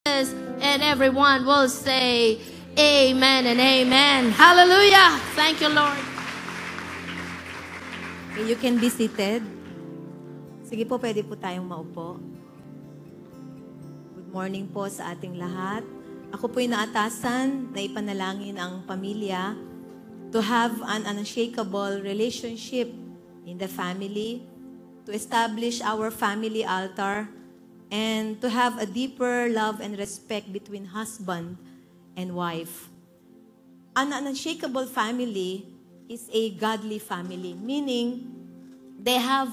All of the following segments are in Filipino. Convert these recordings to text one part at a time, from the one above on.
And everyone will say amen and amen. Hallelujah. Thank you, Lord. You can be seated. Sige po, pwede po tayong maupo. Good morning po sa ating lahat. Ako po'y naatasan na ipanalangin ang pamilya to have an unshakable relationship in the family, to establish our family altar, and to have a deeper love and respect between husband and wife. An unshakable family is a godly family, meaning they have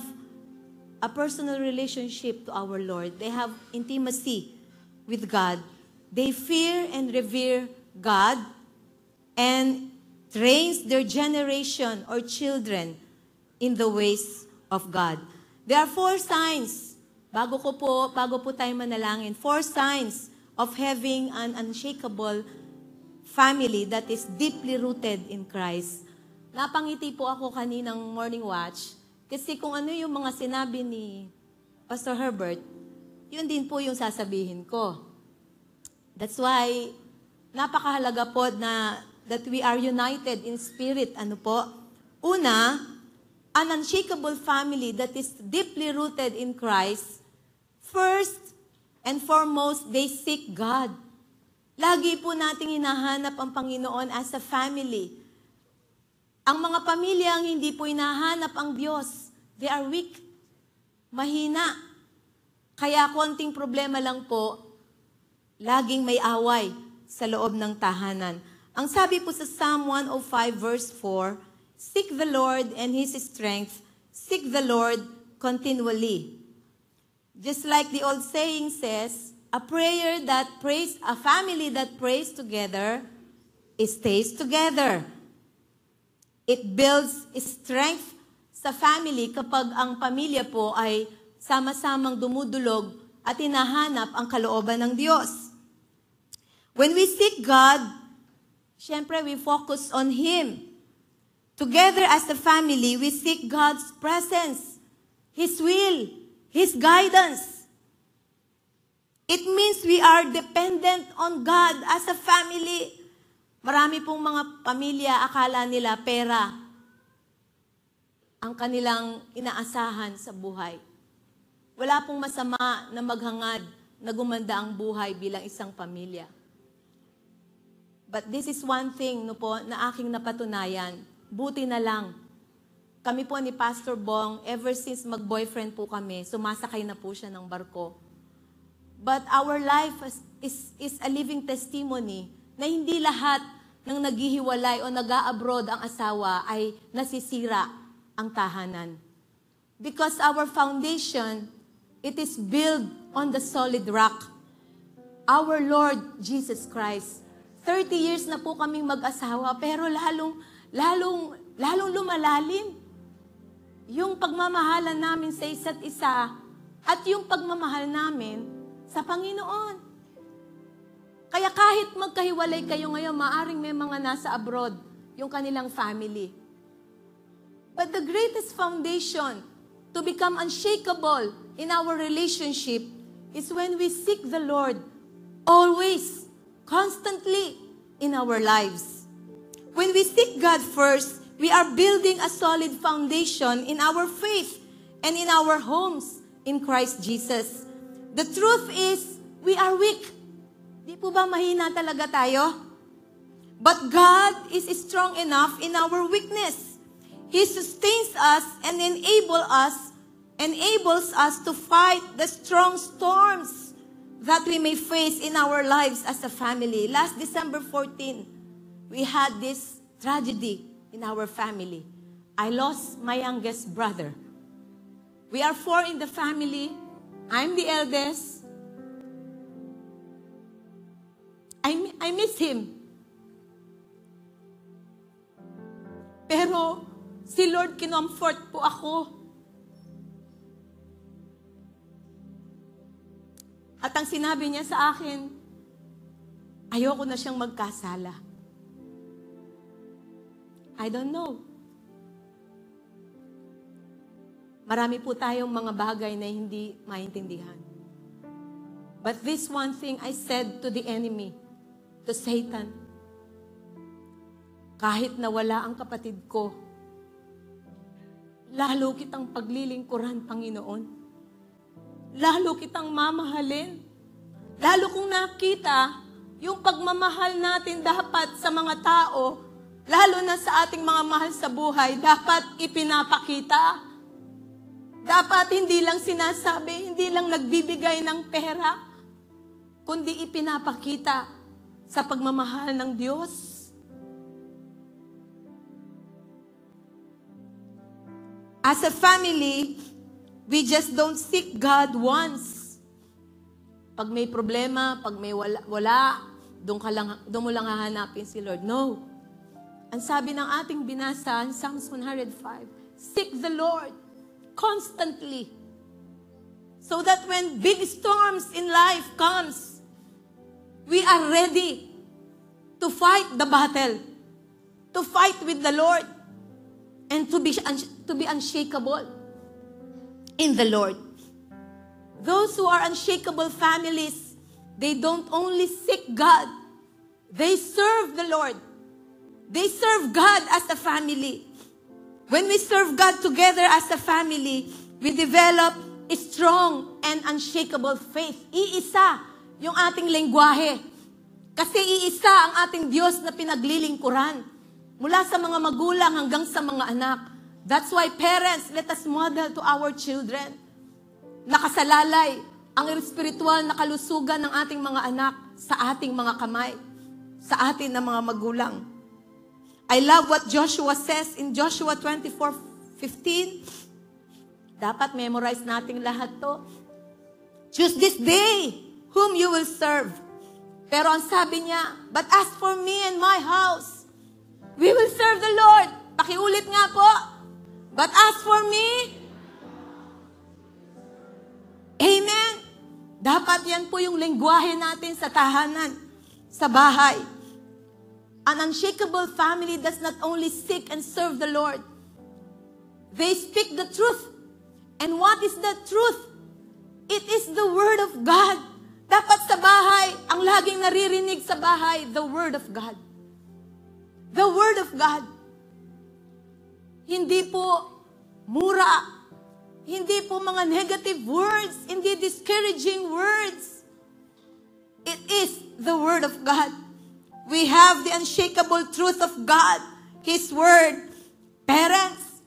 a personal relationship to our Lord. They have intimacy with God. They fear and revere God and trains their generation or children in the ways of God. There are 4 signs. Bago po tayo manalangin, 4 signs of having an unshakable family that is deeply rooted in Christ. Napangiti po ako kaninang morning watch kasi kung ano yung mga sinabi ni Pastor Herbert, yun din po yung sasabihin ko. That's why napakahalaga po na that we are united in spirit. Ano po? Una, an unshakable family that is deeply rooted in Christ. First and foremost, they seek God. Lagi po nating hinahanap ang Panginoon as a family. Ang mga pamilyang hindi po hinahanap ang Diyos, they are weak, mahina. Kaya konting problema lang po, laging may away sa loob ng tahanan. Ang sabi po sa Psalm 105 verse 4, seek the Lord and His strength, seek the Lord continually. Just like the old saying says, a family that prays together, it stays together. It builds strength sa family kapag ang pamilya po ay sama-samang dumudulog at hinahanap ang kalooban ng Diyos. When we seek God, syempre we focus on Him. Together as a family, we seek God's presence, His will, His guidance. It means we are dependent on God as a family. Marami pong mga pamilya, akala nila pera ang kanilang inaasahan sa buhay. Wala pong masama na maghangad na gumanda ang buhay bilang isang pamilya. But this is one thing na aking napatunayan. Buti na lang. Kami po ni Pastor Bong, ever since mag-boyfriend po kami, sumasakay na po siya ng barko. But our life is a living testimony na hindi lahat ng naghihiwalay o nag-a-abroad ang asawa ay nasisira ang tahanan. Because our foundation, it is built on the solid rock. Our Lord Jesus Christ. 30 years na po kaming mag-asawa, pero lalong lumalalim yung pagmamahalan namin sa isa't isa at yung pagmamahal namin sa Panginoon. Kaya kahit magkahiwalay kayo ngayon, maaring may mga nasa abroad, yung kanilang family. But the greatest foundation to become unshakable in our relationship is when we seek the Lord always, constantly in our lives. When we seek God first, we are building a solid foundation in our faith and in our homes in Christ Jesus. The truth is, we are weak. Di po ba mahina talaga tayo? But God is strong enough in our weakness. He sustains us and enables us to fight the strong storms that we may face in our lives as a family. Last December 14, we had this tragedy in our family. I lost my youngest brother. We are 4 in the family. I'm the eldest. I miss him. Pero si Lord kinomfort po ako. At ang sinabi niya sa akin, ayoko na siyang magkasala. I don't know. Marami po tayong mga bagay na hindi maintindihan. But this one thing I said to the enemy, to Satan, kahit nawala ang kapatid ko, lalo kitang paglilingkuran, Panginoon. Lalo kitang mamahalin. Lalo kong nakita yung pagmamahal natin dapat sa mga tao, lalo na sa ating mga mahal sa buhay, dapat ipinapakita. Dapat hindi lang sinasabi, hindi lang nagbibigay ng pera, kundi ipinapakita sa pagmamahal ng Diyos. As a family, we just don't seek God once. Pag may problema, pag may wala, doon mo lang hahanapin si Lord. No. Ang sabi ng ating binasa, Psalms 105, seek the Lord constantly. So that when big storms in life comes, we are ready to fight the battle, to fight with the Lord, and to be unshakable in the Lord. Those who are unshakable families, they don't only seek God, they serve the Lord. They serve God as a family. When we serve God together as a family, we develop a strong and unshakable faith. Iisa yung ating lengguwahe. Kasi iisa ang ating Diyos na pinaglilingkuran. Mula sa mga magulang hanggang sa mga anak. That's why parents, let us model to our children. Nakasalalay ang spiritual na kalusugan ng ating mga anak sa ating mga kamay, sa ating na mga magulang. I love what Joshua says in Joshua 24:15. Dapat memorize natin lahat to. Choose this day whom you will serve. Pero ang sabi niya, but as for me and my house, we will serve the Lord. Pakiulit nga po. But as for me, amen. Dapat yan po yung lengguwahe natin sa tahanan, sa bahay. An unshakable family does not only seek and serve the Lord. They speak the truth. And what is the truth? It is the Word of God. Dapat sa bahay, ang laging naririnig sa bahay, the Word of God. The Word of God. Hindi po mura. Hindi po mga negative words. Hindi discouraging words. It is the Word of God. We have the unshakable truth of God. His Word. Parents,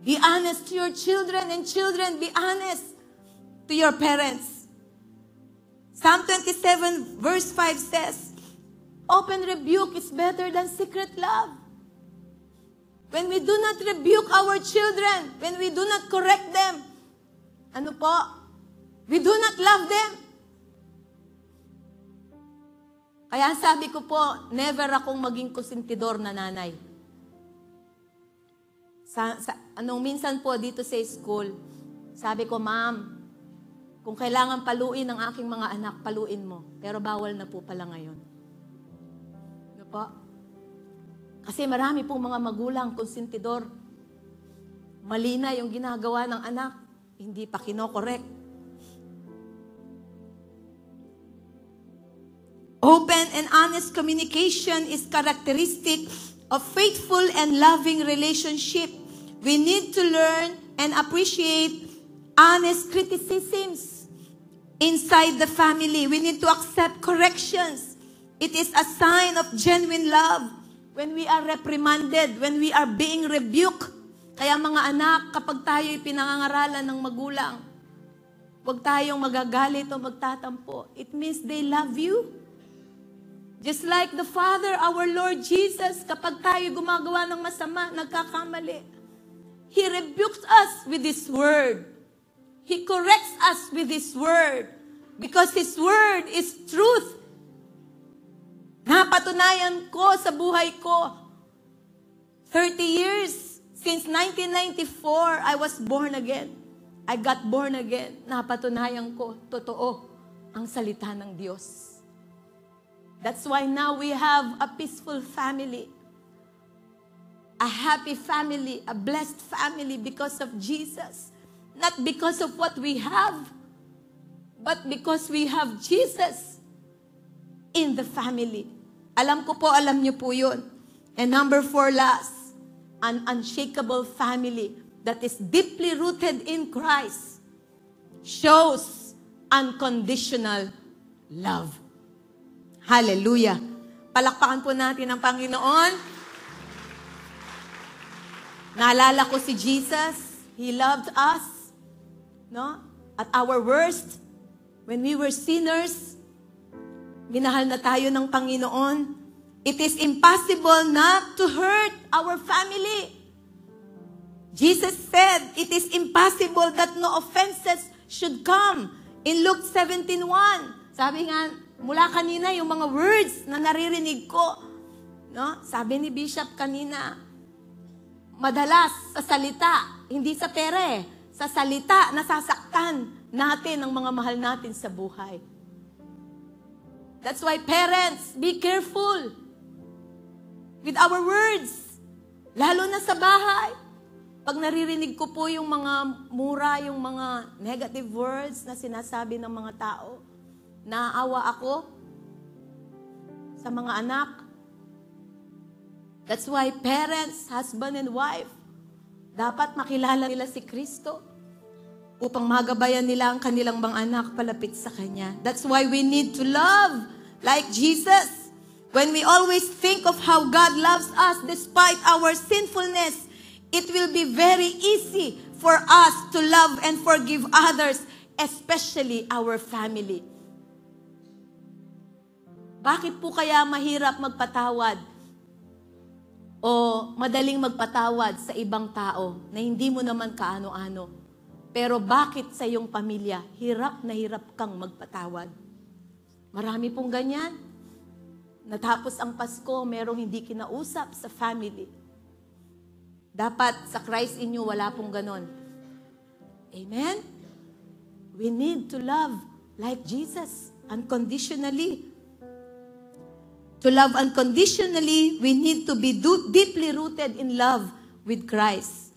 be honest to your children, and children, be honest to your parents. Psalm 27 verse 5 says, open rebuke is better than secret love. When we do not rebuke our children, when we do not correct them, ano po? We do not love them. Kaya sabi ko po, never akong maging konsentidor na nanay. Minsan po dito sa school, sabi ko, ma'am, kung kailangan paluin ng aking mga anak, paluin mo. Pero bawal na po pala ngayon. Ano po? Kasi marami pong mga magulang, konsentidor. Mali na yung ginagawa ng anak. Hindi pa kinokorek. Open and honest communication is characteristic of faithful and loving relationship. We need to learn and appreciate honest criticisms inside the family. We need to accept corrections. It is a sign of genuine love when we are reprimanded, when we are being rebuked. Kaya mga anak, kapag tayo'y pinangangaralan ng magulang, huwag tayong magagalit o magtatampo. It means they love you. Just like the Father, our Lord Jesus, kapag tayo gumagawa ng masama, nagkakamali, He rebukes us with His Word. He corrects us with His Word. Because His Word is truth. Napatunayan ko sa buhay ko, 30 years, since 1994, I was born again. I got born again. Napatunayan ko, totoo, ang salita ng Diyos. That's why now we have a peaceful family, a happy family, a blessed family because of Jesus. Not because of what we have, but because we have Jesus in the family. Alam ko po, alam niyo po yun. And number 4 last, an unshakable family that is deeply rooted in Christ shows unconditional love. Hallelujah. Palakpakan po natin ang Panginoon. Naalala ko si Jesus. He loved us. No? At our worst, when we were sinners, minahal na tayo ng Panginoon. It is impossible not to hurt our family. Jesus said, it is impossible that no offenses should come. In Luke 17:1, sabi nga, mula kanina yung mga words na naririnig ko, no? Sabi ni Bishop kanina, madalas sa salita, hindi sa pera sa salita, nasasaktan natin ang mga mahal natin sa buhay. That's why parents, be careful with our words. Lalo na sa bahay. Pag naririnig ko po yung mga mura, yung mga negative words na sinasabi ng mga tao, naaawa ako sa mga anak. That's why parents, husband and wife, dapat makilala nila si Kristo upang magabayan nila ang kanilang mga anak palapit sa Kanya. That's why we need to love like Jesus. When we always think of how God loves us despite our sinfulness, it will be very easy for us to love and forgive others, especially our family. Bakit po kaya mahirap magpatawad o madaling magpatawad sa ibang tao na hindi mo naman kaano-ano? Pero bakit sa iyong pamilya, hirap na hirap kang magpatawad? Marami pong ganyan. Natapos ang Pasko, merong hindi kinausap sa family. Dapat sa Christ in you, wala pong ganon. Amen? We need to love like Jesus, unconditionally. To love unconditionally, we need to be deeply rooted in love with Christ.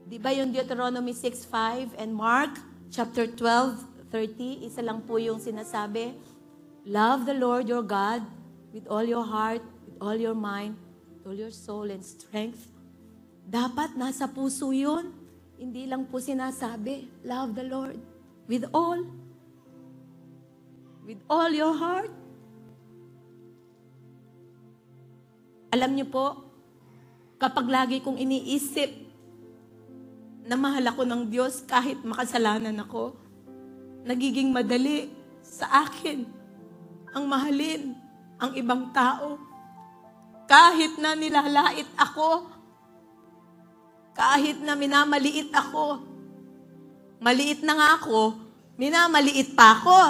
Di ba yung Deuteronomy 6:5 and Mark chapter 12:30, isa lang po yung sinasabi, love the Lord your God with all your heart, with all your mind, with all your soul and strength. Dapat nasa puso yun. Hindi lang po sinasabi, love the Lord with all your heart. Alam niyo po, kapag lagi kong iniisip na mahal ako ng Diyos kahit makasalanan ako, nagiging madali sa akin ang mahalin ang ibang tao. Kahit na nilalait ako, kahit na minamaliit ako, maliit na nga ako, minamaliit pa ako.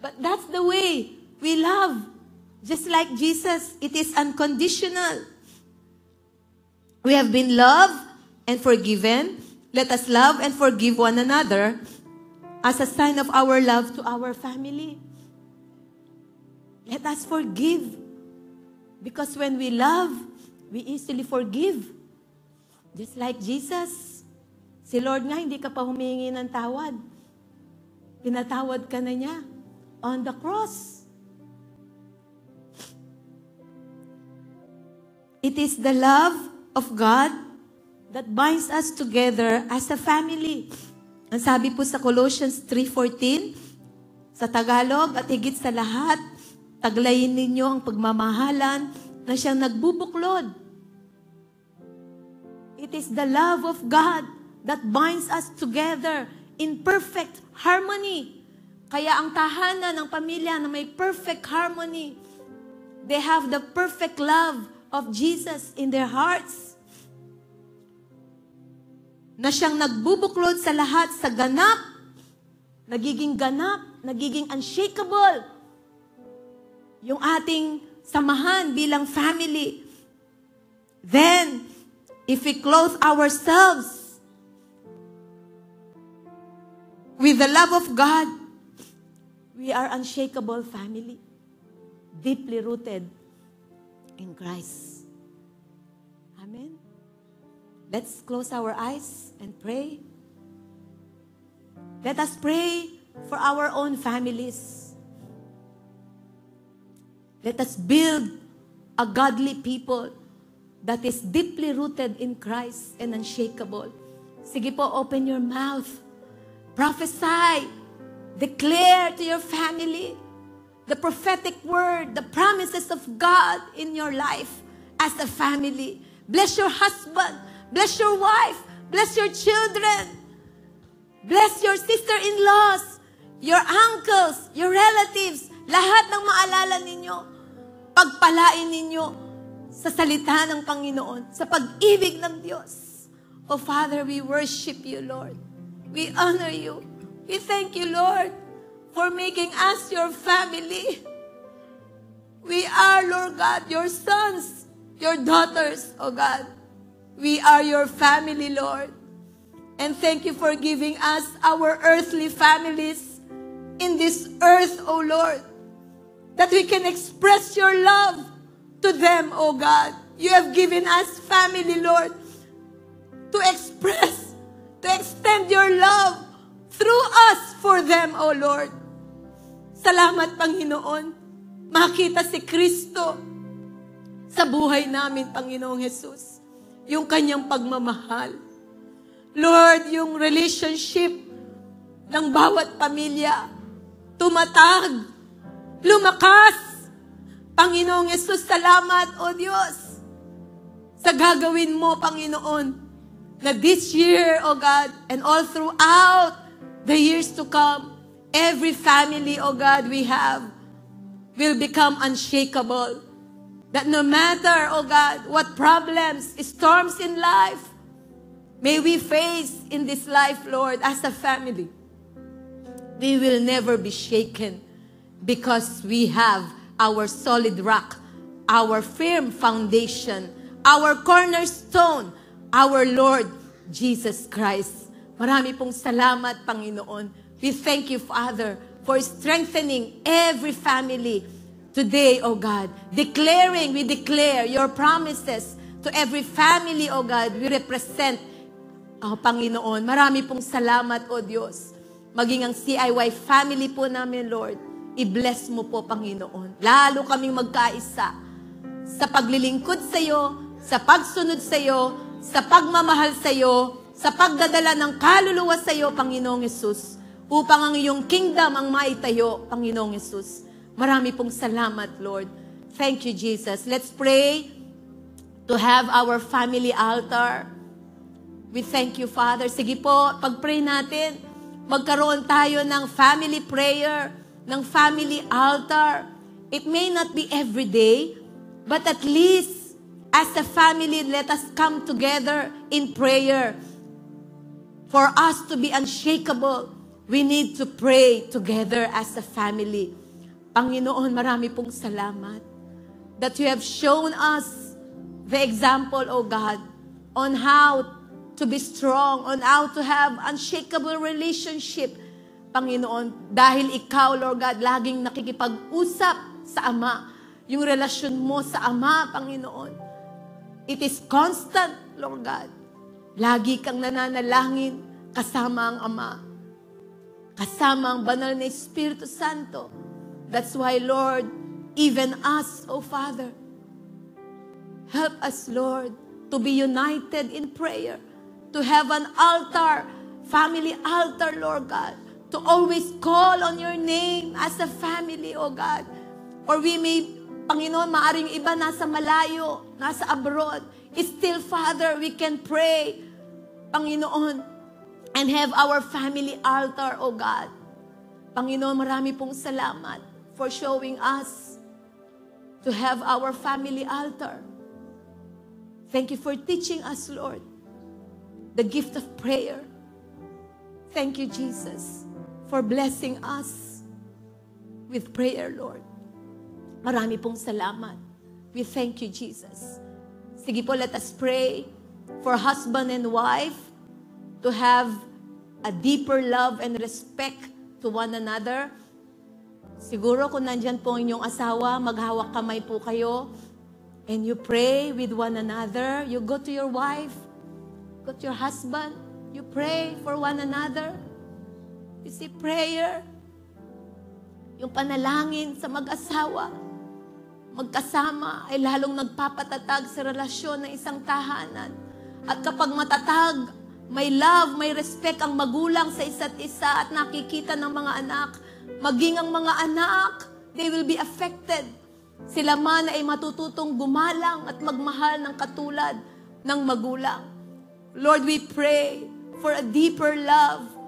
But that's the way we love. Just like Jesus, it is unconditional. We have been loved and forgiven. Let us love and forgive one another as a sign of our love to our family. Let us forgive. Because when we love, we easily forgive. Just like Jesus. Si Lord nga, hindi ka pa humingi ng tawad. Pinatawad ka na niya on the cross. It is the love of God that binds us together as a family. Ang sabi po sa Colossians 3:14, sa Tagalog, at higit sa lahat, taglayin ninyo ang pagmamahalan na siyang nagbubuklod. It is the love of God that binds us together in perfect harmony. Kaya ang tahanan ng pamilya na may perfect harmony, they have the perfect love of Jesus in their hearts. Na siyang nagbubuklod sa lahat sa ganap, nagiging unshakable. Yung ating samahan bilang family. Then, if we clothe ourselves with the love of God, we are unshakable family, deeply rooted in Christ. Amen. Let's close our eyes and pray. Let us pray for our own families. Let us build a godly people that is deeply rooted in Christ and unshakable. Sige po, open your mouth. Prophesy. Declare to your family the prophetic word, the promises of God in your life as a family. Bless your husband. Bless your wife. Bless your children. Bless your sister-in-laws, your uncles, your relatives. Lahat ng maalala ninyo, pagpalain ninyo sa salita ng Panginoon, sa pag-ibig ng Diyos. Oh Father, we worship you, Lord. We honor you. We thank you, Lord, for making us your family. We are, Lord God, your sons, your daughters, oh God. We are your family, Lord. And thank you for giving us our earthly families in this earth, oh Lord, that we can express your love to them, oh God. You have given us family, Lord, to express, to extend your love through us for them, oh Lord. Salamat, Panginoon. Makita si Kristo sa buhay namin, Panginoong Jesus. Yung kanyang pagmamahal. Lord, yung relationship ng bawat pamilya, tumatag, lumakas. Panginoong Jesus, salamat, O Diyos, sa gagawin mo, Panginoon, na this year, O God, and all throughout the years to come, every family, O God, we have will become unshakable. That no matter, O God, what problems, storms in life, may we face in this life, Lord, as a family, we will never be shaken because we have our solid rock, our firm foundation, our cornerstone, our Lord Jesus Christ. Marami pong salamat, Panginoon. We thank you, Father, for strengthening every family today, O God. We declare your promises to every family, O God. We represent, Panginoon. Marami pong salamat, O Diyos. Maging ang CIY family po namin, Lord, i-bless mo po, Panginoon. Lalo kaming magkaisa sa paglilingkod sa iyo, sa pagsunod sa iyo, sa pagmamahal sa iyo, sa pagdadala ng kaluluwa sa iyo, Panginoong Hesus, upang ang iyong kingdom ang maitayo, Panginoong Hesus. Marami pong salamat, Lord. Thank you, Jesus. Let's pray to have our family altar. We thank you, Father. Sige po, pag-pray natin, magkaroon tayo ng family prayer, ng family altar. It may not be every day, but at least as a family, let us come together in prayer. For us to be unshakable, we need to pray together as a family. Panginoon, marami pong salamat that you have shown us the example, O God, on how to be strong, on how to have unshakable relationship, Panginoon. Dahil ikaw, Lord God, laging nakikipag-usap sa Ama. Yung relasyon mo sa Ama, Panginoon. It is constant, Lord God. Lagi kang nananalangin kasama ang Ama. Kasama ang banal na Espiritu Santo. That's why, Lord, even us, O Father, help us, Lord, to be united in prayer. To have an altar, family altar, Lord God. To always call on your name as a family, O God. Or we may, Panginoon, maaring iba nasa malayo, nasa abroad. Still, Father, we can pray, Panginoon, and have our family altar, O God. Panginoon, marami pong salamat for showing us to have our family altar. Thank you for teaching us, Lord, the gift of prayer. Thank you, Jesus, for blessing us with prayer, Lord. Marami pong salamat. We thank you, Jesus. Sige po, let us pray for husband and wife to have a deeper love and respect to one another. Siguro kung nandyan po inyong asawa, maghawak kamay po kayo and you pray with one another. You go to your wife, go to your husband, you pray for one another. You see, prayer, yung panalangin sa mag-asawa, magkasama ay lalong nagpapatatag sa relasyon ng isang tahanan. At kapag matatag, may love, may respect ang magulang sa isa't isa at nakikita ng mga anak, maging ang mga anak, they will be affected. Sila man ay matututong gumalang at magmahal ng katulad ng magulang. Lord, we pray for a deeper love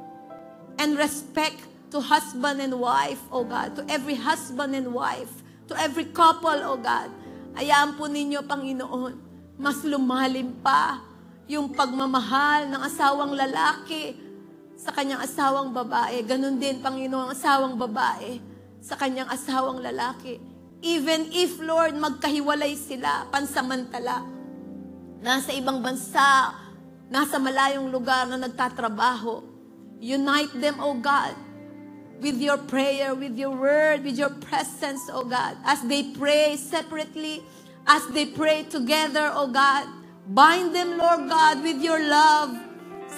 and respect to husband and wife, O God, to every husband and wife, to every couple, O God. Hayaan po ninyo, Panginoon, mas lumalim pa yung pagmamahal ng asawang lalaki sa kanyang asawang babae. Ganon din, Panginoon, ang asawang babae sa kanyang asawang lalaki. Even if, Lord, magkahiwalay sila, pansamantala, nasa ibang bansa, nasa malayong lugar na nagtatrabaho, unite them, O God, with your prayer, with your word, with your presence, O God. As they pray separately, as they pray together, O God, bind them, Lord God, with your love.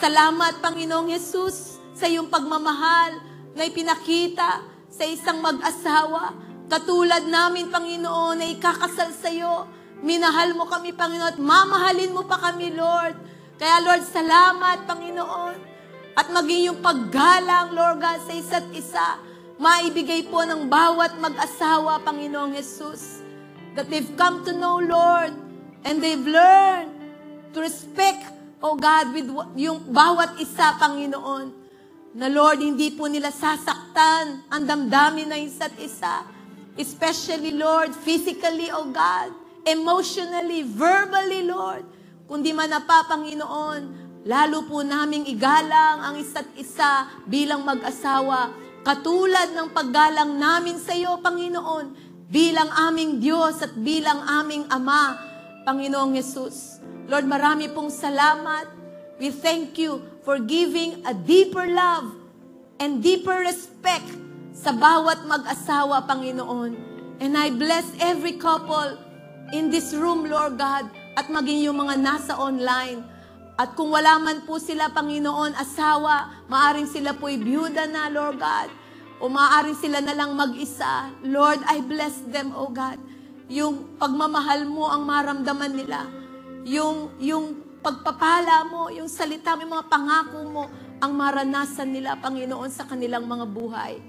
Salamat, Panginoong Jesus, sa iyong pagmamahal na ipinakita sa isang mag-asawa. Katulad namin, Panginoon, na ikakasal sa iyo. Minahal mo kami, Panginoon, at mamahalin mo pa kami, Lord. Kaya, Lord, salamat, Panginoon. At maging yung paggalang, Lord God, sa isa't isa, maibigay po ng bawat mag-asawa, Panginoong Jesus, that they've come to know, Lord, and they've learned to respect, oh God, with yung bawat isa, Panginoon, na Lord, hindi po nila sasaktan ang damdamin ng isa't isa, especially, Lord, physically, oh God, emotionally, verbally, Lord, kundi man na pa, Panginoon, lalo po naming igalang ang isa't isa bilang mag-asawa, katulad ng paggalang namin sa iyo, Panginoon, bilang aming Diyos at bilang aming Ama, Panginoong Jesus. Lord, marami pong salamat. We thank you for giving a deeper love and deeper respect sa bawat mag-asawa, Panginoon. And I bless every couple in this room, Lord God, at maging yung mga nasa online. At kung wala man po sila, Panginoon, asawa, maaring sila po'y byuda na, Lord God, o maaring sila na lang mag-isa. Lord, I bless them, O God. Yung pagmamahal mo ang maramdaman nila. Yung pagpapala mo, yung salita mo, yung mga pangako mo, ang maranasan nila, Panginoon, sa kanilang mga buhay.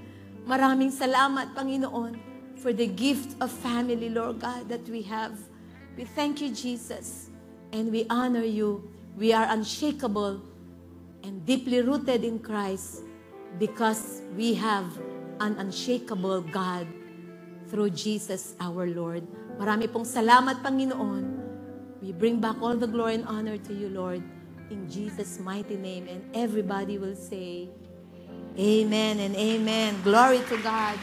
Maraming salamat, Panginoon, for the gift of family, Lord God, that we have. We thank you, Jesus, and we honor you. We are unshakable and deeply rooted in Christ because we have an unshakable God through Jesus our Lord. Marami pong salamat, Panginoon. We bring back all the glory and honor to you, Lord, in Jesus' mighty name. And everybody will say, Amen and Amen. Glory to God.